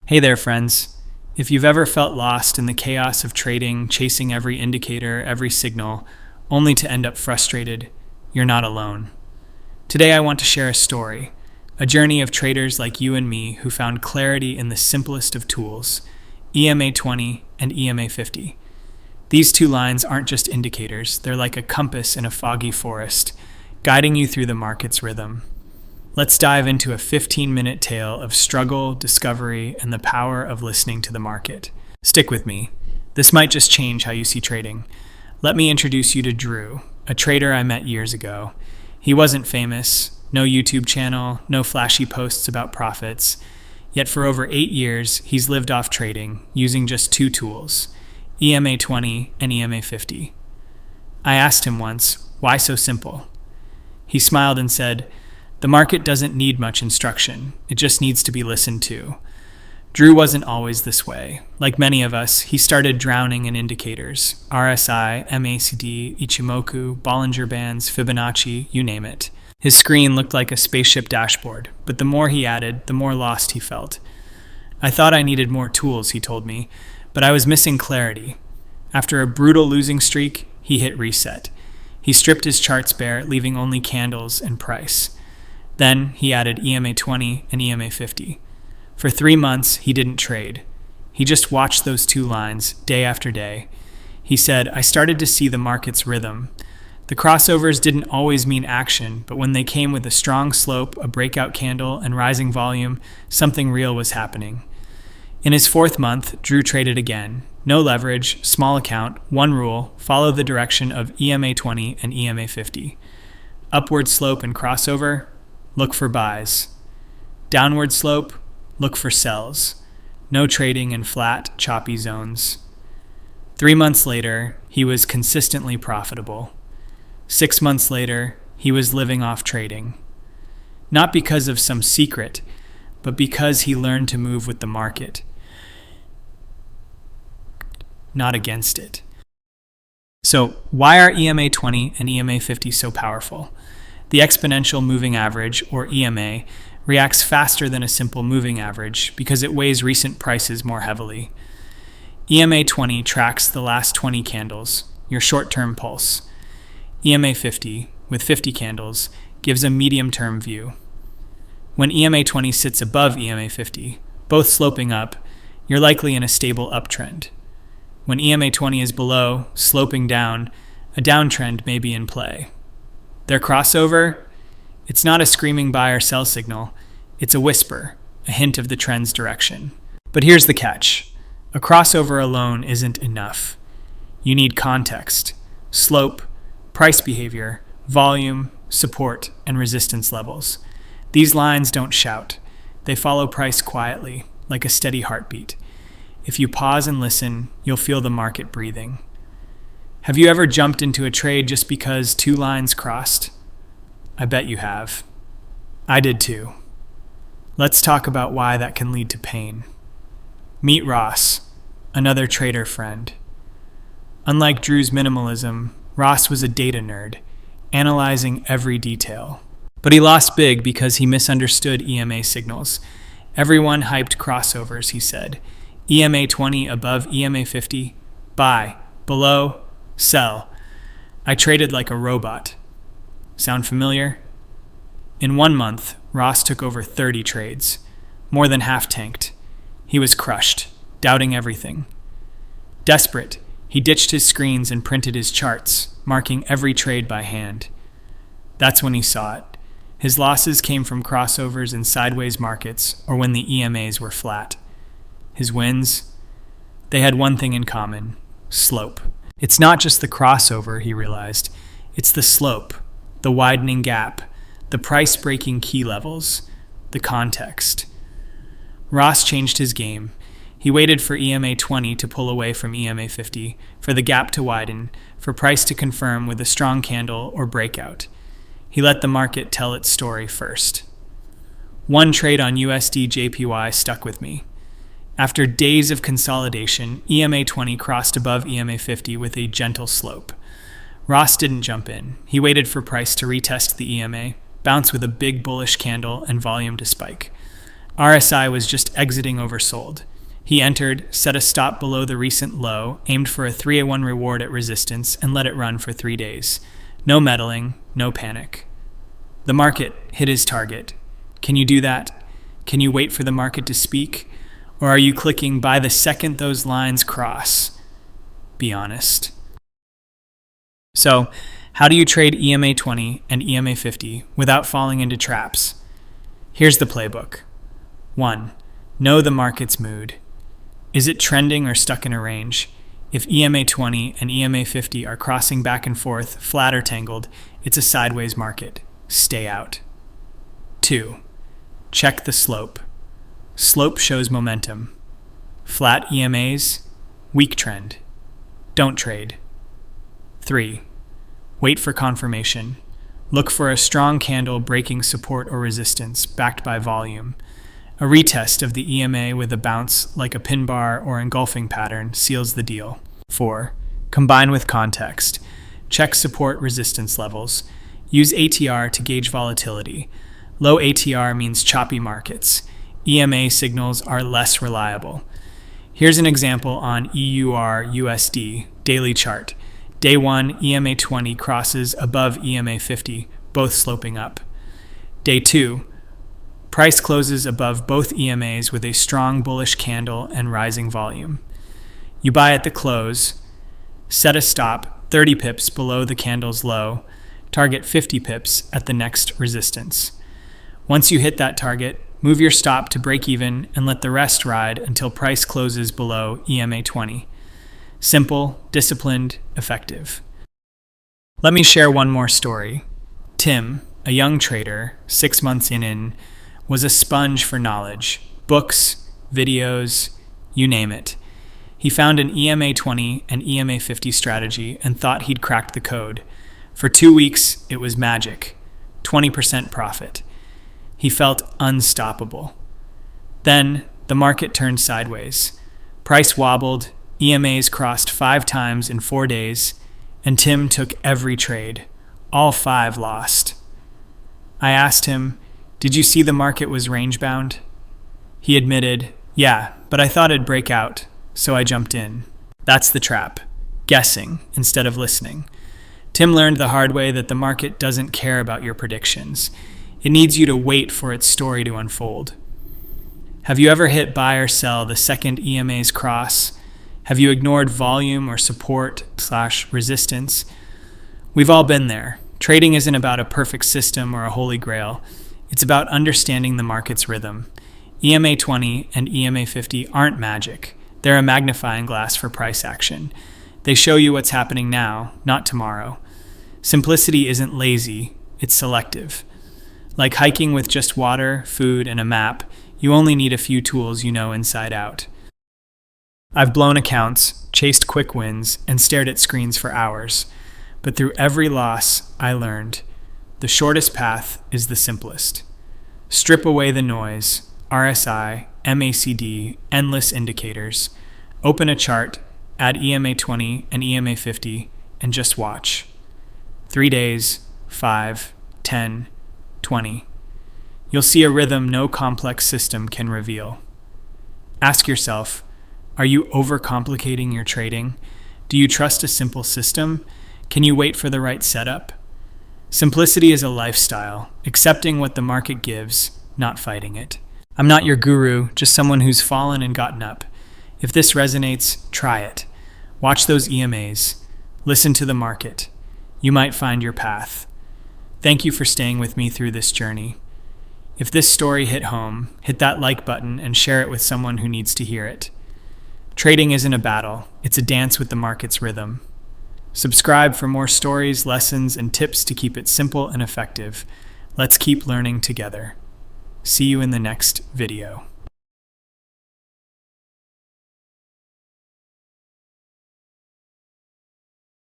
Hey there, friends. If you've ever felt lost in the chaos of trading, chasing every indicator, every signal, only to end up frustrated, you're not alone. Today I want to share a story, a journey of traders like you and me who found clarity in the simplest of tools, EMA20 and EMA50. These two lines aren't just indicators, they're like a compass in a foggy forest, guiding you through the market's rhythm. Let's dive into a 15-minute tale of struggle, discovery, and the power of listening to the market. Stick with me. This might just change how you see trading. Let me introduce you to Drew, a trader I met years ago. He wasn't famous, no YouTube channel, no flashy posts about profits. Yet for over 8 years, he's lived off trading, using just two tools, EMA20 and EMA50. I asked him once, why so simple? He smiled and said, "The market doesn't need much instruction, it just needs to be listened to." Drew wasn't always this way. Like many of us, he started drowning in indicators, RSI, MACD, Ichimoku, Bollinger Bands, Fibonacci, you name it. His screen looked like a spaceship dashboard, but the more he added, the more lost he felt. "I thought I needed more tools," he told me, "but I was missing clarity." After a brutal losing streak, he hit reset. He stripped his charts bare, leaving only candles and price. Then he added EMA20 and EMA50. For 3 months, he didn't trade. He just watched those two lines day after day. He said, "I started to see the market's rhythm. The crossovers didn't always mean action, but when they came with a strong slope, a breakout candle, and rising volume, something real was happening." In his 4th month, Drew traded again. No leverage, small account, one rule, follow the direction of EMA20 and EMA50. Upward slope and crossover, look for buys. Downward slope, look for sells. No trading in flat, choppy zones. 3 months later, he was consistently profitable. 6 months later, he was living off trading. Not because of some secret, but because he learned to move with the market, not against it. So, why are EMA20 and EMA50 so powerful? The exponential moving average, or EMA, reacts faster than a simple moving average because it weighs recent prices more heavily. EMA20 tracks the last 20 candles, your short-term pulse. EMA50, with 50 candles, gives a medium-term view. When EMA20 sits above EMA50, both sloping up, you're likely in a stable uptrend. When EMA20 is below, sloping down, a downtrend may be in play. Their crossover? It's not a screaming buy or sell signal. It's a whisper, a hint of the trend's direction. But here's the catch. A crossover alone isn't enough. You need context, slope, price behavior, volume, support, and resistance levels. These lines don't shout. They follow price quietly, like a steady heartbeat. If you pause and listen, you'll feel the market breathing. Have you ever jumped into a trade just because two lines crossed? I bet you have. I did too. Let's talk about why that can lead to pain. Meet Ross, another trader friend. Unlike Drew's minimalism, Ross was a data nerd, analyzing every detail. But he lost big because he misunderstood EMA signals. Everyone hyped crossovers, he said. EMA20 above EMA50, buy, below, sell. I traded like a robot. Sound familiar? In 1 month, Ross took over 30 trades. More than half tanked. He was crushed, doubting everything. Desperate, he ditched his screens and printed his charts, marking every trade by hand. That's when he saw it. His losses came from crossovers in sideways markets or when the EMAs were flat. His wins? They had one thing in common: slope. It's not just the crossover, he realized. It's the slope, the widening gap, the price-breaking key levels, the context. Ross changed his game. He waited for EMA20 to pull away from EMA50, for the gap to widen, for price to confirm with a strong candle or breakout. He let the market tell its story first. One trade on USD JPY stuck with me. After days of consolidation, EMA20 crossed above EMA50 with a gentle slope. Ross didn't jump in. He waited for price to retest the EMA, bounce with a big bullish candle, and volume to spike. RSI was just exiting oversold. He entered, set a stop below the recent low, aimed for a 3-1 reward at resistance, and let it run for 3 days. No meddling, no panic. The market hit his target. Can you do that? Can you wait for the market to speak? Or are you clicking by the second those lines cross? Be honest. So, how do you trade EMA20 and EMA50 without falling into traps? Here's the playbook. 1. Know the market's mood. Is it trending or stuck in a range? If EMA20 and EMA50 are crossing back and forth, flat or tangled, it's a sideways market. Stay out. 2. Check the slope. Slope shows momentum. Flat EMAs, weak trend. Don't trade. 3. Wait for confirmation. Look for a strong candle breaking support or resistance, backed by volume. A retest of the EMA with a bounce like a pin bar or engulfing pattern seals the deal. 4. Combine with context. Check support resistance levels. Use ATR to gauge volatility. Low ATR means choppy markets. EMA signals are less reliable. Here's an example on EUR/USD daily chart. Day 1, EMA20 crosses above EMA50, both sloping up. Day 2, price closes above both EMAs with a strong bullish candle and rising volume. You buy at the close, set a stop 30 pips below the candle's low, target 50 pips at the next resistance. Once you hit that target, move your stop to break even and let the rest ride until price closes below EMA20. Simple, disciplined, effective. Let me share one more story. Tim, a young trader, 6 months in, was a sponge for knowledge. Books, videos, you name it. He found an EMA20 and EMA50 strategy and thought he'd cracked the code. For 2 weeks, it was magic. 20% profit. He felt unstoppable. Then, the market turned sideways. Price wobbled, EMAs crossed 5 times in 4 days, and Tim took every trade. All 5 lost. I asked him, "Did you see the market was range-bound?" He admitted, "Yeah, but I thought it'd break out, so I jumped in." That's the trap. Guessing instead of listening. Tim learned the hard way that the market doesn't care about your predictions. It needs you to wait for its story to unfold. Have you ever hit buy or sell the second EMAs cross? Have you ignored volume or support/resistance? We've all been there. Trading isn't about a perfect system or a holy grail. It's about understanding the market's rhythm. EMA20 and EMA50 aren't magic. They're a magnifying glass for price action. They show you what's happening now, not tomorrow. Simplicity isn't lazy, it's selective. Like hiking with just water, food, and a map, you only need a few tools you know inside out. I've blown accounts, chased quick wins, and stared at screens for hours. But through every loss, I learned, the shortest path is the simplest. Strip away the noise, RSI, MACD, endless indicators. Open a chart, add EMA20 and EMA50, and just watch. 3 days, 5, 10, 20. You'll see a rhythm no complex system can reveal. Ask yourself, are you overcomplicating your trading? Do you trust a simple system? Can you wait for the right setup? Simplicity is a lifestyle, accepting what the market gives, not fighting it. I'm not your guru, just someone who's fallen and gotten up. If this resonates, try it. Watch those EMAs. Listen to the market. You might find your path. Thank you for staying with me through this journey. If this story hit home, hit that like button and share it with someone who needs to hear it. Trading isn't a battle, it's a dance with the market's rhythm. Subscribe for more stories, lessons, and tips to keep it simple and effective. Let's keep learning together. See you in the next video.